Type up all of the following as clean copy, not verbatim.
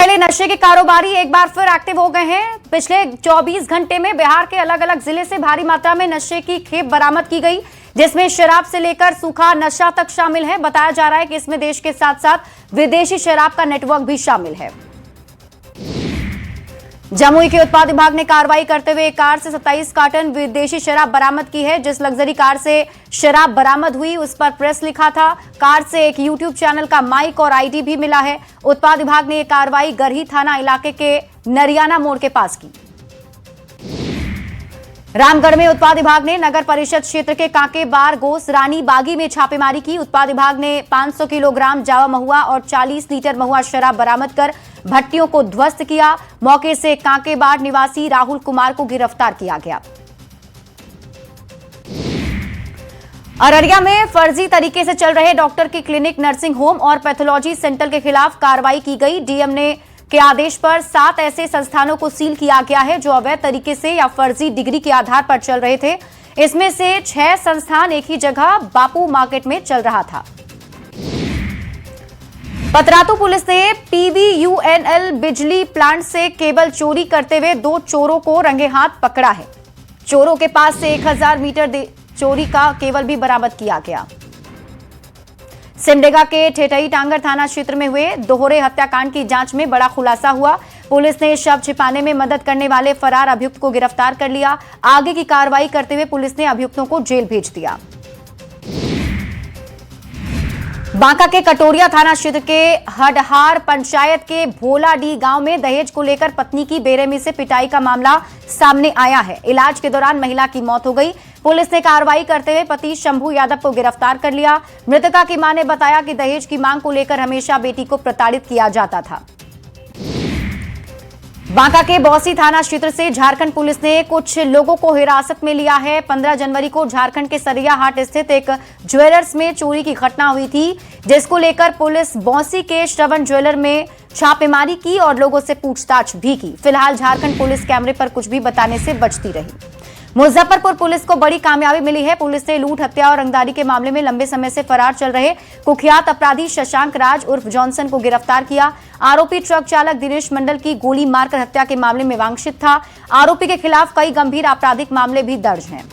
चलिए, नशे के कारोबारी एक बार फिर एक्टिव हो गए हैं। पिछले 24 घंटे में बिहार के अलग अलग जिले से भारी मात्रा में नशे की खेप बरामद की गई, जिसमें शराब से लेकर सूखा नशा तक शामिल है। बताया जा रहा है कि इसमें देश के साथ साथ विदेशी शराब का नेटवर्क भी शामिल है। जमुई के उत्पाद विभाग ने कार्रवाई करते हुए एक कार से 27 कार्टन विदेशी शराब बरामद की है। जिस लग्जरी कार से शराब बरामद हुई उस पर प्रेस लिखा था। कार से एक यूट्यूब चैनल का माइक और आईडी भी मिला है। उत्पाद विभाग ने यह कार्रवाई गरही थाना इलाके के नरियाना मोड़ के पास की। रामगढ़ में उत्पाद विभाग ने नगर परिषद क्षेत्र के कांके बार गोस रानी बागी में छापेमारी की। उत्पाद विभाग ने 500 किलोग्राम जावा महुआ और 40 लीटर महुआ शराब बरामद कर भट्टियों को ध्वस्त किया। मौके से कांके बार निवासी राहुल कुमार को गिरफ्तार किया गया। अररिया में फर्जी तरीके से चल रहे डॉक्टर की क्लिनिक, नर्सिंग होम और पैथोलॉजी सेंटर के खिलाफ कार्रवाई की गई। डीएम ने के आदेश पर 7 ऐसे संस्थानों को सील किया गया है जो अवैध तरीके से या फर्जी डिग्री के आधार पर चल रहे थे। इसमें से 6 संस्थान एक ही जगह बापू मार्केट में चल रहा था। पतरातू पुलिस ने पीवीयूएनएल बिजली प्लांट से केबल चोरी करते हुए 2 चोरों को रंगे हाथ पकड़ा है। चोरों के पास से 1000 मीटर चोरी का केबल भी बरामद किया गया। सिमडेगा के ठेठई टांगर थाना क्षेत्र में हुए दोहरे हत्याकांड की जांच में बड़ा खुलासा हुआ। पुलिस ने शव छिपाने में मदद करने वाले फरार अभियुक्त को गिरफ्तार कर लिया। आगे की कार्रवाई करते हुए पुलिस ने अभियुक्तों को जेल भेज दिया। बांका के कटोरिया थाना क्षेत्र के हडहार पंचायत के भोलाडी गांव में दहेज को लेकर पत्नी की बेरहमी से पिटाई का मामला सामने आया है। इलाज के दौरान महिला की मौत हो गई। पुलिस ने कार्रवाई करते हुए पति शंभू यादव को गिरफ्तार कर लिया। मृतका की मां ने बताया कि दहेज की मांग को लेकर हमेशा बेटी को प्रताड़ित किया जाता था। बांका के बौसी थाना क्षेत्र से झारखंड पुलिस ने कुछ लोगों को हिरासत में लिया है। 15 जनवरी को झारखंड के सरिया हाट स्थित एक ज्वेलर्स में चोरी की घटना हुई थी, जिसको लेकर पुलिस बौसी के श्रवण ज्वेलर में छापेमारी की और लोगों से पूछताछ भी की। फिलहाल झारखंड पुलिस कैमरे पर कुछ भी बताने से बचती रही। मुजफ्फरपुर पुलिस को बड़ी कामयाबी मिली है। पुलिस ने लूट, हत्या और रंगदारी के मामले में लंबे समय से फरार चल रहे कुख्यात अपराधी शशांक राज उर्फ जॉनसन को गिरफ्तार किया। आरोपी ट्रक चालक दिनेश मंडल की गोली मारकर हत्या के मामले में वांछित था। आरोपी के खिलाफ कई गंभीर आपराधिक मामले भी दर्ज हैं।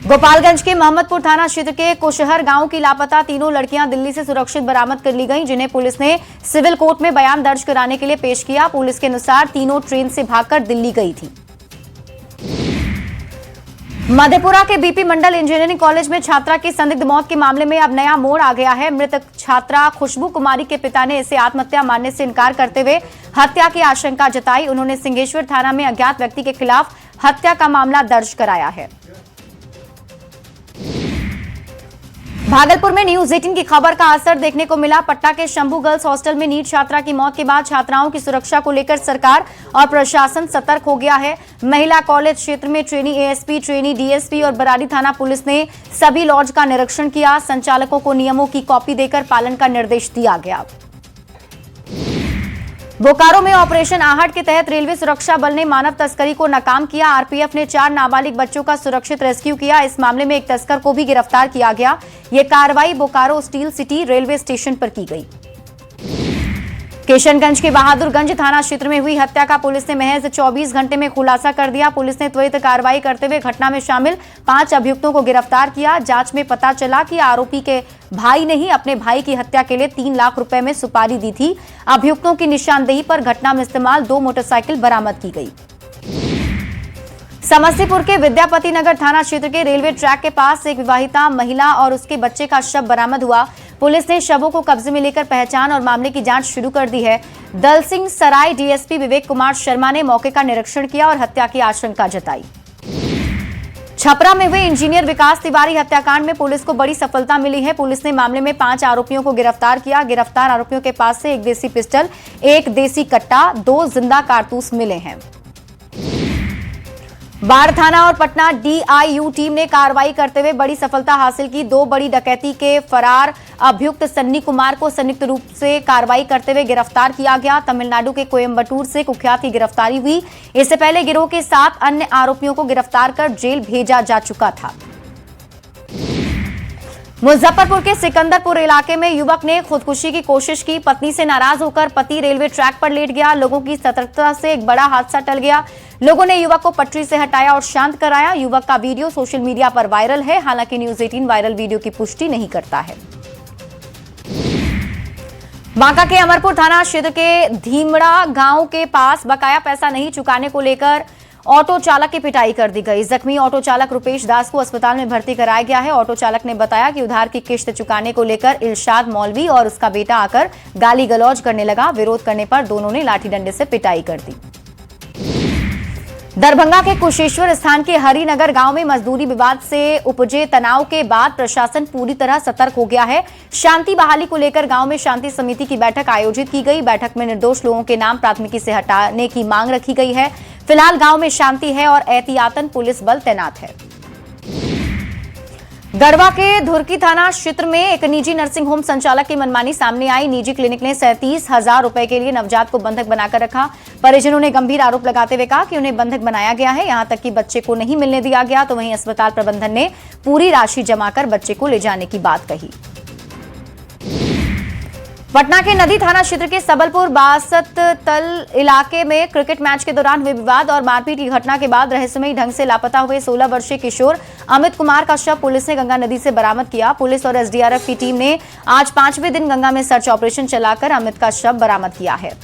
गोपालगंज के मोहम्मदपुर थाना क्षेत्र के कुशहर गांव की लापता 3 लड़कियां दिल्ली से सुरक्षित बरामद कर ली गईं, जिन्हें पुलिस ने सिविल कोर्ट में बयान दर्ज कराने के लिए पेश किया। पुलिस के अनुसार तीनों ट्रेन से भागकर दिल्ली गई थी। मधेपुरा के बीपी मंडल इंजीनियरिंग कॉलेज में छात्रा की संदिग्ध मौत के मामले में अब नया मोड़ आ गया है। मृतक छात्रा खुशबू कुमारी के पिता ने इसे आत्महत्या मानने से इनकार करते हुए हत्या की आशंका जताई। उन्होंने सिंहेश्वर थाना में अज्ञात व्यक्ति के खिलाफ हत्या का मामला दर्ज कराया है। भागलपुर में न्यूज 18 की खबर का असर देखने को मिला। पटना के शंभू गर्ल्स हॉस्टल में नीट छात्रा की मौत के बाद छात्राओं की सुरक्षा को लेकर सरकार और प्रशासन सतर्क हो गया है। महिला कॉलेज क्षेत्र में ट्रेनी एएसपी, ट्रेनी डीएसपी और बरारी थाना पुलिस ने सभी लॉज का निरीक्षण किया। संचालकों को नियमों की कॉपी देकर पालन का निर्देश दिया गया। बोकारो में ऑपरेशन आहट के तहत रेलवे सुरक्षा बल ने मानव तस्करी को नाकाम किया। आरपीएफ ने 4 नाबालिग बच्चों का सुरक्षित रेस्क्यू किया। इस मामले में एक तस्कर को भी गिरफ्तार किया गया। यह कार्रवाई Bokaro steel city railway station पर की गई। किशनगंज के बहादुरगंज थाना क्षेत्र में हुई हत्या का पुलिस ने महज 24 घंटे में खुलासा कर दिया। पुलिस ने त्वरित कार्रवाई करते हुए घटना में शामिल 5 अभियुक्तों को गिरफ्तार किया। जांच में पता चला कि आरोपी के भाई ने ही अपने भाई की हत्या के लिए 3 लाख रुपए में सुपारी दी थी। अभियुक्तों की निशानदेही पर घटना में इस्तेमाल 2 मोटरसाइकिल बरामद की गई। समस्तीपुर के विद्यापति नगर थाना क्षेत्र के रेलवे ट्रैक के पास एक विवाहिता महिला और उसके बच्चे का शव बरामद हुआ। पुलिस ने शवों को कब्जे में लेकर पहचान और मामले की जांच शुरू कर दी है। दल सिंह सराय डीएसपी विवेक कुमार शर्मा ने मौके का निरीक्षण किया और हत्या की आशंका जताई। छपरा में हुए इंजीनियर विकास तिवारी हत्याकांड में पुलिस को बड़ी सफलता मिली है। पुलिस ने मामले में 5 आरोपियों को गिरफ्तार किया। गिरफ्तार आरोपियों के पास से 1 देसी पिस्टल, 1 देसी कट्टा, 2 जिंदा कारतूस मिले हैं। बाढ़ थाना और पटना डीआईयू टीम ने कार्रवाई करते हुए बड़ी सफलता हासिल की। 2 बड़ी डकैती के फरार अभियुक्त सन्नी कुमार को संयुक्त रूप से कार्रवाई करते हुए गिरफ्तार किया गया। तमिलनाडु के कोयम्बटूर से कुख्यात की गिरफ्तारी हुई। इससे पहले गिरोह के 7 अन्य आरोपियों को गिरफ्तार कर जेल भेजा जा चुका था। मुजफ्फरपुर के सिकंदरपुर इलाके में युवक ने खुदकुशी की कोशिश की। पत्नी से नाराज होकर पति रेलवे ट्रैक पर लेट गया। लोगों की सतर्कता से एक बड़ा हादसा टल गया। लोगों ने युवक को पटरी से हटाया और शांत कराया। युवक का वीडियो सोशल मीडिया पर वायरल है। हालांकि न्यूज 18 वायरल वीडियो की पुष्टि नहीं करता है। बांका के अमरपुर थाना क्षेत्र के धीमड़ा गांव के पास बकाया पैसा नहीं चुकाने को लेकर ऑटो चालक की पिटाई कर दी गई। जख्मी ऑटो चालक रुपेश दास को अस्पताल में भर्ती कराया गया है। ऑटो चालक ने बताया कि उधार की किश्त चुकाने को लेकर इरशाद मौलवी और उसका बेटा आकर गाली गलौज करने लगा। विरोध करने पर दोनों ने लाठी डंडे से पिटाई कर दी। दरभंगा के कुशेश्वर स्थान के हरिनगर गांव में मजदूरी विवाद से उपजे तनाव के बाद प्रशासन पूरी तरह सतर्क हो गया है। शांति बहाली को लेकर गांव में शांति समिति की बैठक आयोजित की गई। बैठक में निर्दोष लोगों के नाम प्राथमिकी से हटाने की मांग रखी गई है। फिलहाल गांव में शांति है और एहतियातन पुलिस बल तैनात है। गढ़वा के धुरकी थाना क्षेत्र में एक निजी नर्सिंग होम संचालक की मनमानी सामने आई। निजी क्लिनिक ने 37,000 रुपए के लिए नवजात को बंधक बनाकर रखा। परिजनों ने गंभीर आरोप लगाते हुए कहा कि उन्हें बंधक बनाया गया है। यहां तक कि बच्चे को नहीं मिलने दिया गया तो वहीं अस्पताल प्रबंधन ने पूरी राशि जमा कर बच्चे को ले जाने की बात कही। पटना के नदी थाना क्षेत्र के सबलपुर बासत तल इलाके में क्रिकेट मैच के दौरान हुए विवाद और मारपीट की घटना के बाद रहस्यमयी ढंग से लापता हुए 16 वर्षीय किशोर अमित कुमार का शव पुलिस ने गंगा नदी से बरामद किया। पुलिस और एसडीआरएफ की टीम ने आज 5वें दिन गंगा में सर्च ऑपरेशन चलाकर अमित का शव बरामद किया है।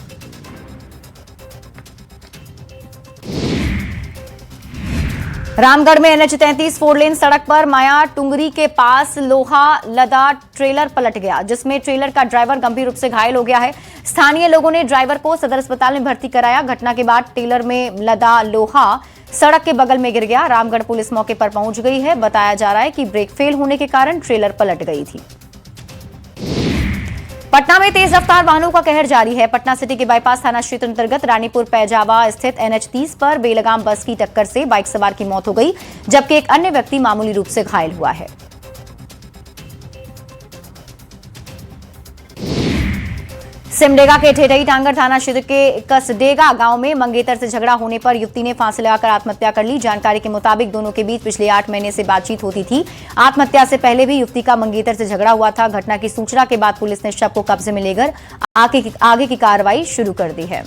रामगढ़ में NH-33 4 लेन सड़क पर माया टुंगरी के पास लोहा लदा ट्रेलर पलट गया, जिसमें ट्रेलर का ड्राइवर गंभीर रूप से घायल हो गया है। स्थानीय लोगों ने ड्राइवर को सदर अस्पताल में भर्ती कराया। घटना के बाद ट्रेलर में लदा लोहा सड़क के बगल में गिर गया। रामगढ़ पुलिस मौके पर पहुंच गई है। बताया जा रहा है कि ब्रेक फेल होने के कारण ट्रेलर पलट गई थी। पटना में तेज रफ्तार वाहनों का कहर जारी है। पटना सिटी के बाईपास थाना क्षेत्र अंतर्गत रानीपुर पैजावा स्थित NH-30 पर बेलगाम बस की टक्कर से बाइक सवार की मौत हो गई, जबकि एक अन्य व्यक्ति मामूली रूप से घायल हुआ है। सिमडेगा के ठेठई टांगर थाना क्षेत्र के कसडेगा गांव में मंगेतर से झगड़ा होने पर युवती ने फांसी लगाकर आत्महत्या कर ली। जानकारी के मुताबिक दोनों के बीच पिछले 8 महीने से बातचीत होती थी। आत्महत्या से पहले भी युवती का मंगेतर से झगड़ा हुआ था। घटना की सूचना के बाद पुलिस ने शव को कब्जे में लेकर आगे की कार्रवाई शुरू कर दी है।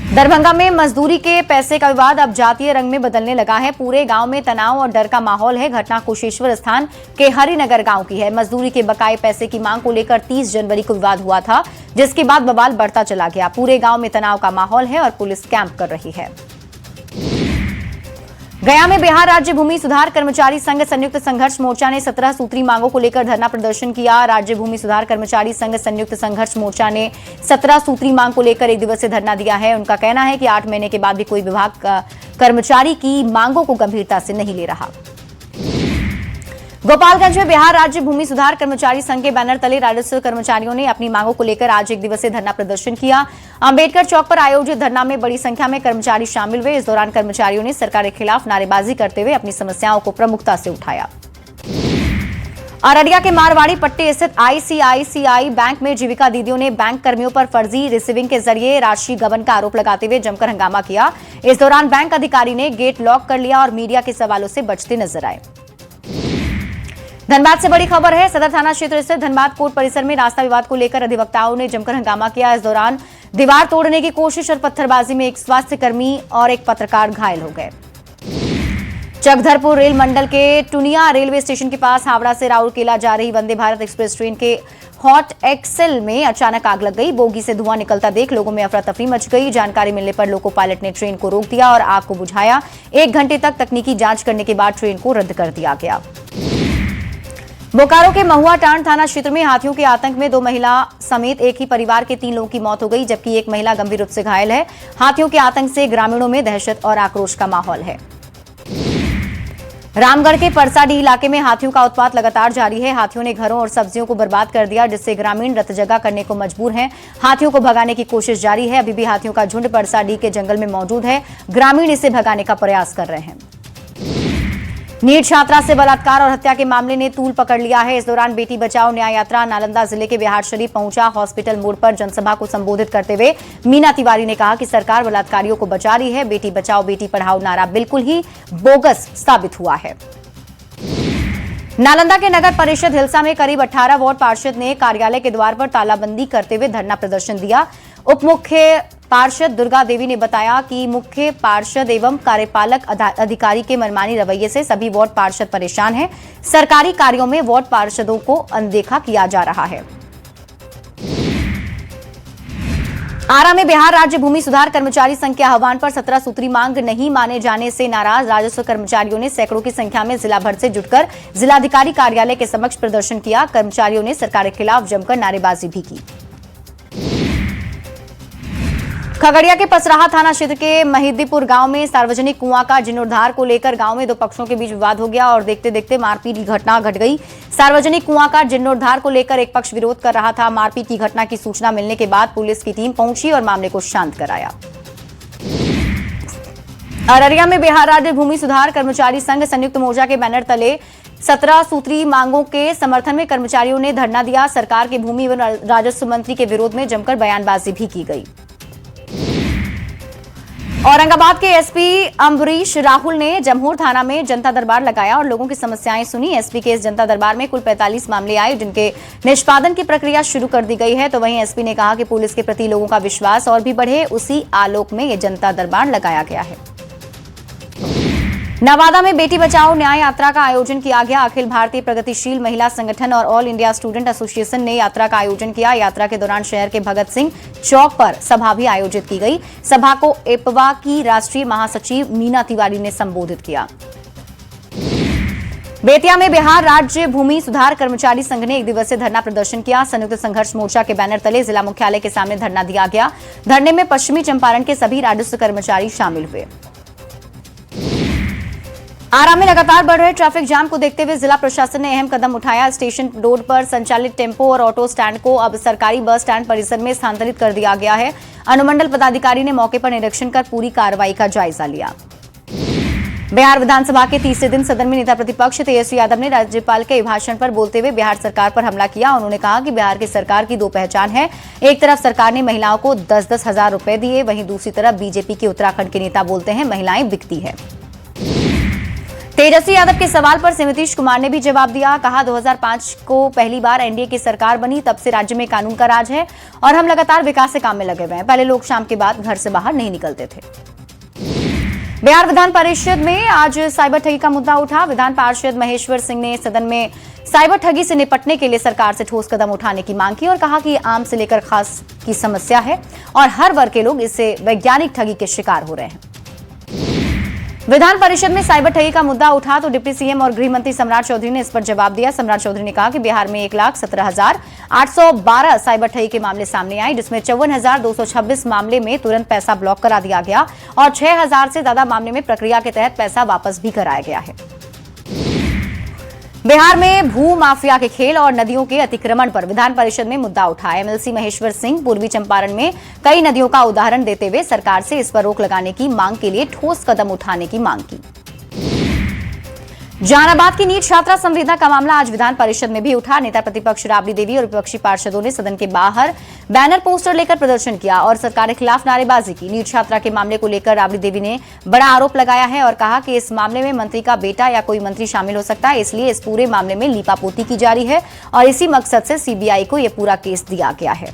दरभंगा में मजदूरी के पैसे का विवाद अब जातीय रंग में बदलने लगा है। पूरे गांव में तनाव और डर का माहौल है। घटना कुशेश्वर स्थान के हरिनगर गांव की है। मजदूरी के बकाये पैसे की मांग को लेकर 30 जनवरी को विवाद हुआ था, जिसके बाद बवाल बढ़ता चला गया। पूरे गांव में तनाव का माहौल है और पुलिस कैंप कर रही है। गया में बिहार राज्य भूमि सुधार कर्मचारी संघ संयुक्त संघर्ष मोर्चा ने 17 सूत्री मांगों को लेकर धरना प्रदर्शन किया। राज्य भूमि सुधार कर्मचारी संघ संयुक्त संघर्ष मोर्चा ने 17 सूत्री मांग को लेकर एक दिवसीय धरना दिया है। उनका कहना है कि 8 महीने के बाद भी कोई विभाग कर्मचारी की मांगों को गंभीरता से नहीं ले रहा। गोपालगंज में बिहार राज्य भूमि सुधार कर्मचारी संघ के बैनर तले राजस्व कर्मचारियों ने अपनी मांगों को लेकर आज एक दिवसीय धरना प्रदर्शन किया। अंबेडकर चौक पर आयोजित धरना में बड़ी संख्या में कर्मचारी शामिल हुए। इस दौरान कर्मचारियों ने सरकार के खिलाफ नारेबाजी करते हुए अपनी समस्याओं को प्रमुखता से उठाया। अररिया के मारवाड़ी पट्टी स्थित ICICI बैंक में जीविका दीदियों ने बैंक कर्मियों पर फर्जी रिसीविंग के जरिए राशि गबन का आरोप लगाते हुए जमकर हंगामा किया। इस दौरान बैंक अधिकारी ने गेट लॉक कर लिया और मीडिया के सवालों से बचते नजर आए। धनबाद से बड़ी खबर है। सदर थाना क्षेत्र स्थित धनबाद कोर्ट परिसर में रास्ता विवाद को लेकर अधिवक्ताओं ने जमकर हंगामा किया। इस दौरान दीवार तोड़ने की कोशिश और पत्थरबाजी में एक स्वास्थ्य कर्मी और एक पत्रकार घायल हो गए। चकधरपुर रेल मंडल के टुनिया रेलवे स्टेशन के पास हावड़ा से राउरकेला जा रही वंदे भारत एक्सप्रेस ट्रेन के हॉट एक्सेल में अचानक आग लग गई। बोगी से धुआं निकलता देख लोगों में अफरा तफरी मच गई। जानकारी मिलने पर लोको पायलट ने ट्रेन को रोक दिया और आग को बुझाया। 1 घंटे तक तकनीकी जांच करने के बाद ट्रेन को रद्द कर दिया गया। बोकारो के महुआ टांड थाना क्षेत्र में हाथियों के आतंक में 2 महिला समेत एक ही परिवार के 3 लोगों की मौत हो गई, जबकि एक महिला गंभीर रूप से घायल है। हाथियों के आतंक से ग्रामीणों में दहशत और आक्रोश का माहौल है। रामगढ़ के परसाडी इलाके में हाथियों का उत्पात लगातार जारी है। हाथियों ने घरों और सब्जियों को बर्बाद कर दिया, जिससे ग्रामीण रतजगा करने को मजबूर हैं। हाथियों को भगाने की कोशिश जारी है। अभी भी हाथियों का झुंड परसाडी के जंगल में मौजूद है। ग्रामीण इसे भगाने का प्रयास कर रहे हैं। नीट छात्रा से बलात्कार और हत्या के मामले ने तूल पकड़ लिया है। इस दौरान बेटी बचाओ न्याय यात्रा नालंदा जिले के बिहार शरीफ पहुंचा। हॉस्पिटल मोड़ पर जनसभा को संबोधित करते हुए मीना तिवारी ने कहा कि सरकार बलात्कारियों को बचा रही है। बेटी बचाओ बेटी पढ़ाओ नारा बिल्कुल ही बोगस साबित हुआ है। नालंदा के नगर परिषद हिलसा में करीब 18 वार्ड पार्षद ने कार्यालय के द्वार पर तालाबंदी करते हुए धरना प्रदर्शन दिया। उप मुख्य पार्षद दुर्गा देवी ने बताया कि मुख्य पार्षद एवं कार्यपालक अधिकारी के मनमानी रवैये से सभी वार्ड पार्षद परेशान हैं। सरकारी कार्यों में वार्ड पार्षदों को अनदेखा किया जा रहा है। आरा में बिहार राज्य भूमि सुधार कर्मचारी संघ के आह्वान पर 17 सूत्री मांग नहीं माने जाने से नाराज राजस्व कर्मचारियों ने सैकड़ों की संख्या में जिला भर से जुटकर जिलाधिकारी कार्यालय के समक्ष प्रदर्शन किया। कर्मचारियों ने सरकार के खिलाफ जमकर नारेबाजी भी की। खगड़िया के पसराहा थाना क्षेत्र के महिदीपुर गांव में सार्वजनिक कुआं का जीर्णोद्धार को लेकर गांव में दो पक्षों के बीच विवाद हो गया और देखते देखते मारपीट की घटना घट गई। सार्वजनिक कुआं का जीर्णोद्धार को लेकर एक पक्ष विरोध कर रहा था। मारपीट की घटना की सूचना मिलने के बाद पुलिस की टीम पहुंची और मामले को शांत कराया। अररिया में बिहार राज्य भूमि सुधार कर्मचारी संघ संयुक्त मोर्चा के बैनर तले 17 सूत्री मांगों के समर्थन में कर्मचारियों ने धरना दिया। सरकार के भूमि एवं राजस्व मंत्री के विरोध में जमकर बयानबाजी भी की गई। औरंगाबाद के एसपी अम्बरीश राहुल ने जमहूर थाना में जनता दरबार लगाया और लोगों की समस्याएं सुनी। एसपी के इस जनता दरबार में कुल 45 मामले आए जिनके निष्पादन की प्रक्रिया शुरू कर दी गई है। तो वहीं एसपी ने कहा कि पुलिस के प्रति लोगों का विश्वास और भी बढ़े, उसी आलोक में ये जनता दरबार लगाया गया है। नवादा में बेटी बचाओ न्याय यात्रा का आयोजन किया गया। अखिल भारतीय प्रगतिशील महिला संगठन और ऑल इंडिया स्टूडेंट एसोसिएशन ने यात्रा का आयोजन किया। यात्रा के दौरान शहर के भगत सिंह चौक पर सभा भी आयोजित की गई। सभा को एपवा की राष्ट्रीय महासचिव मीना तिवारी ने संबोधित किया। बेतिया में बिहार राज्य भूमि सुधार कर्मचारी संघ ने एक दिवसीय धरना प्रदर्शन किया। संयुक्त संघर्ष मोर्चा के बैनर तले जिला मुख्यालय के सामने धरना दिया गया। धरने में पश्चिमी चंपारण के सभी राजस्व कर्मचारी शामिल हुए। आरा में लगातार बढ़ रहे ट्रैफिक जाम को देखते हुए जिला प्रशासन ने अहम कदम उठाया। स्टेशन रोड पर संचालित टेम्पो और ऑटो स्टैंड को अब सरकारी बस स्टैंड परिसर में स्थानांतरित कर दिया गया है। अनुमंडल पदाधिकारी ने मौके पर निरीक्षण कर पूरी कार्रवाई का जायजा लिया। बिहार विधानसभा के तीसरे दिन सदन में नेता प्रतिपक्ष तेजस्वी यादव ने राज्यपाल के अभिभाषण पर बोलते हुए बिहार सरकार पर हमला किया। उन्होंने कहा कि बिहार की सरकार की दो पहचान है। एक तरफ सरकार ने महिलाओं को 10-10 हजार रुपए दिए, वहीं दूसरी तरफ बीजेपी के उत्तराखंड के नेता बोलते हैं महिलाएं बिकती है। तेजस्वी यादव के सवाल पर नीतीश कुमार ने भी जवाब दिया। कहा 2005 को पहली बार एनडीए की सरकार बनी, तब से राज्य में कानून का राज है और हम लगातार विकास के काम में लगे हुए हैं। पहले लोग शाम के बाद घर से बाहर नहीं निकलते थे। बिहार विधान परिषद में आज साइबर ठगी का मुद्दा उठा। विधान पार्षद महेश्वर सिंह ने सदन में साइबर ठगी से निपटने के लिए सरकार से ठोस कदम उठाने की मांग की और कहा कि आम से लेकर खास की समस्या है और हर वर्ग के लोग इससे वैज्ञानिक ठगी के शिकार हो रहे हैं। विधान परिषद में साइबर ठगी का मुद्दा उठा तो डिप्टी सीएम और गृह मंत्री सम्राट चौधरी ने इस पर जवाब दिया। सम्राट चौधरी ने कहा कि बिहार में 1,17,812 साइबर ठगी के मामले सामने आए, जिसमें 54,226 मामले में तुरंत पैसा ब्लॉक करा दिया गया और 6,000 से ज्यादा मामले में प्रक्रिया के तहत पैसा वापस भी कराया गया है। बिहार में भू माफिया के खेल और नदियों के अतिक्रमण पर विधान परिषद में मुद्दा उठा। एमएलसी महेश्वर सिंह पूर्वी चंपारण में कई नदियों का उदाहरण देते हुए सरकार से इस पर रोक लगाने की मांग के लिए ठोस कदम उठाने की मांग की। जहानाबाद की नीट छात्रा संवेदना का मामला आज विधान परिषद में भी उठा। नेता प्रतिपक्ष राबड़ी देवी और विपक्षी पार्षदों ने सदन के बाहर बैनर पोस्टर लेकर प्रदर्शन किया और सरकार के खिलाफ नारेबाजी की। नीट छात्रा के मामले को लेकर राबड़ी देवी ने बड़ा आरोप लगाया है और कहा कि इस मामले में मंत्री का बेटा या कोई मंत्री शामिल हो सकता है, इसलिए इस पूरे मामले में लीपापोती की जा रही है और इसी मकसद से सीबीआई को यह पूरा केस दिया गया है।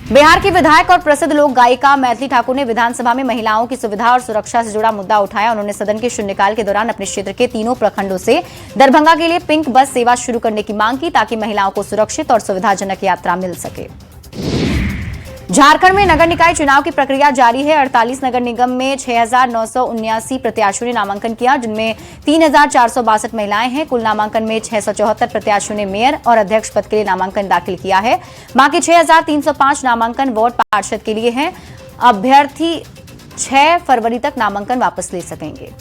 बिहार की विधायक और प्रसिद्ध लोक गायिका मैथिली ठाकुर ने विधानसभा में महिलाओं की सुविधा और सुरक्षा से जुड़ा मुद्दा उठाया। उन्होंने सदन के शून्यकाल के दौरान अपने क्षेत्र के तीनों प्रखंडों से दरभंगा के लिए पिंक बस सेवा शुरू करने की मांग की ताकि महिलाओं को सुरक्षित और सुविधाजनक यात्रा मिल सके। झारखंड में नगर निकाय चुनाव की प्रक्रिया जारी है। 48 नगर निगम में 6,979 प्रत्याशियों ने नामांकन किया, जिनमें 3,462 महिलाएं हैं। कुल नामांकन में 674 प्रत्याशियों ने मेयर और अध्यक्ष पद के लिए नामांकन दाखिल किया है। बाकी 6,305 नामांकन वार्ड पार्षद के लिए हैं। अभ्यर्थी 6 फरवरी तक नामांकन वापस ले सकेंगे।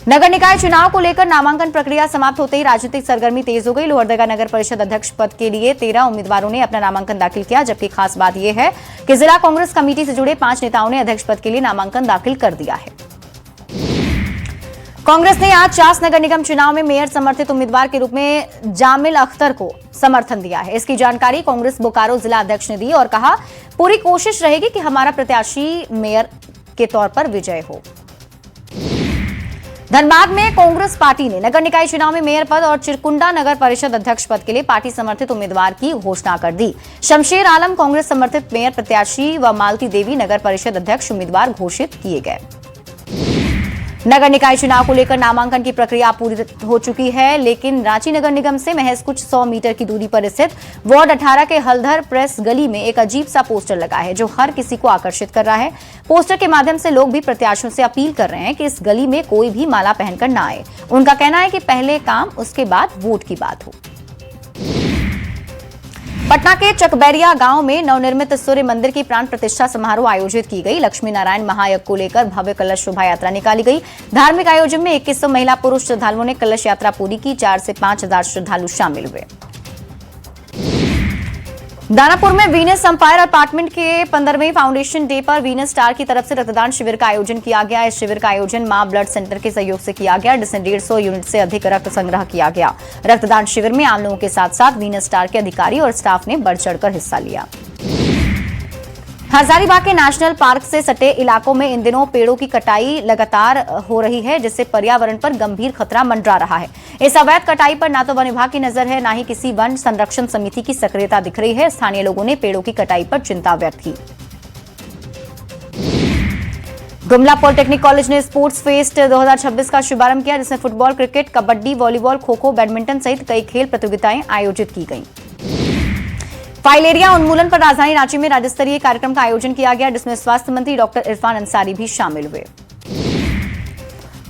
नगर निकाय चुनाव को लेकर नामांकन प्रक्रिया समाप्त होते ही राजनीतिक सरगर्मी तेज हो गई। लोहरदगा नगर परिषद अध्यक्ष पद के लिए 13 उम्मीदवारों ने अपना नामांकन दाखिल किया, जबकि खास बात यह है कि जिला कांग्रेस कमेटी से जुड़े 5 नेताओं ने अध्यक्ष पद के लिए नामांकन दाखिल कर दिया है। कांग्रेस ने आज चास नगर निगम चुनाव में मेयर समर्थित उम्मीदवार के रूप में जामिल अख्तर को समर्थन दिया है। इसकी जानकारी कांग्रेस बोकारो जिला अध्यक्ष ने दी और कहा, पूरी कोशिश रहेगी कि हमारा प्रत्याशी मेयर के तौर पर विजय हो। धनबाद में कांग्रेस पार्टी ने नगर निकाय चुनाव में मेयर पद और चिरकुंडा नगर परिषद अध्यक्ष पद के लिए पार्टी समर्थित उम्मीदवार की घोषणा कर दी। शमशेर आलम कांग्रेस समर्थित मेयर प्रत्याशी व मालती देवी नगर परिषद अध्यक्ष उम्मीदवार घोषित किए गए। नगर निकाय चुनाव को लेकर नामांकन की प्रक्रिया पूरी हो चुकी है, लेकिन रांची नगर निगम से महज कुछ 100 मीटर की दूरी पर स्थित वार्ड 18 के हलधर प्रेस गली में एक अजीब सा पोस्टर लगा है जो हर किसी को आकर्षित कर रहा है। पोस्टर के माध्यम से लोग भी प्रत्याशियों से अपील कर रहे हैं कि इस गली में कोई भी माला पहनकर न आए। उनका कहना है कि पहले काम उसके बाद वोट की बात हो। पटना के चकबैरिया गांव में नवनिर्मित सूर्य मंदिर की प्राण प्रतिष्ठा समारोह आयोजित की गई। लक्ष्मी नारायण महायज्ञ को लेकर भव्य कलश शोभा यात्रा निकाली गई। धार्मिक आयोजन में 2100 महिला पुरुष श्रद्धालुओं ने कलश यात्रा पूरी की। 4 से 5 हजार श्रद्धालु शामिल हुए। दानापुर में वीनस अंपायर अपार्टमेंट के 15वें फाउंडेशन डे पर वीनस स्टार की तरफ से रक्तदान शिविर का आयोजन किया गया। इस शिविर का आयोजन मां ब्लड सेंटर के सहयोग से किया गया, जिसमें 150 यूनिट से अधिक रक्त संग्रह किया गया। रक्तदान शिविर में आम लोगों के साथ साथ वीनस स्टार के अधिकारी और स्टाफ ने बढ़ चढ़कर हिस्सा लिया। हजारीबाग के नेशनल पार्क से सटे इलाकों में इन दिनों पेड़ों की कटाई लगातार हो रही है, जिससे पर्यावरण पर गंभीर खतरा मंडरा रहा है। इस अवैध कटाई पर न तो वन विभाग की नजर है, न ही किसी वन संरक्षण समिति की सक्रियता दिख रही है। स्थानीय लोगों ने पेड़ों की कटाई पर चिंता व्यक्त की। गुमला पॉलिटेक्निक कॉलेज ने स्पोर्ट्स फेस्ट 2026 का शुभारंभ किया, जिसमें football, cricket, kabaddi, volleyball, kho kho, badminton सहित कई खेल प्रतियोगिताएं आयोजित की गईं। फाइलेरिया उन्मूलन पर राजधानी रांची में राज्य स्तरीय कार्यक्रम का आयोजन किया गया, जिसमें स्वास्थ्य मंत्री डॉक्टर इरफान अंसारी भी शामिल हुए।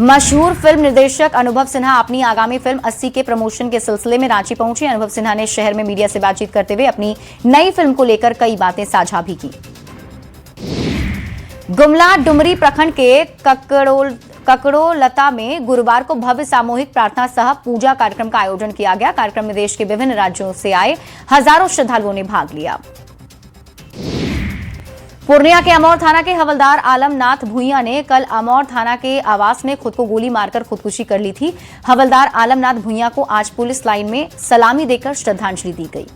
मशहूर फिल्म निर्देशक अनुभव सिन्हा अपनी आगामी फिल्म 80 के प्रमोशन के सिलसिले में रांची पहुंचे। अनुभव सिन्हा ने शहर में मीडिया से बातचीत करते हुए अपनी नई फिल्म को लेकर कई बातें साझा भी की। गुमला डुमरी प्रखंड के ककड़ोलता में गुरुवार को भव्य सामूहिक प्रार्थना सह पूजा कार्यक्रम का आयोजन किया गया। कार्यक्रम में देश के विभिन्न राज्यों से आए हजारों श्रद्धालुओं ने भाग लिया। पूर्णिया के अमौर थाना के हवलदार आलमनाथ भुइया ने कल अमौर थाना के आवास में खुद को गोली मारकर खुदकुशी कर ली थी। हवलदार आलमनाथ भुइया को आज पुलिस लाइन में सलामी देकर श्रद्धांजलि दी गई।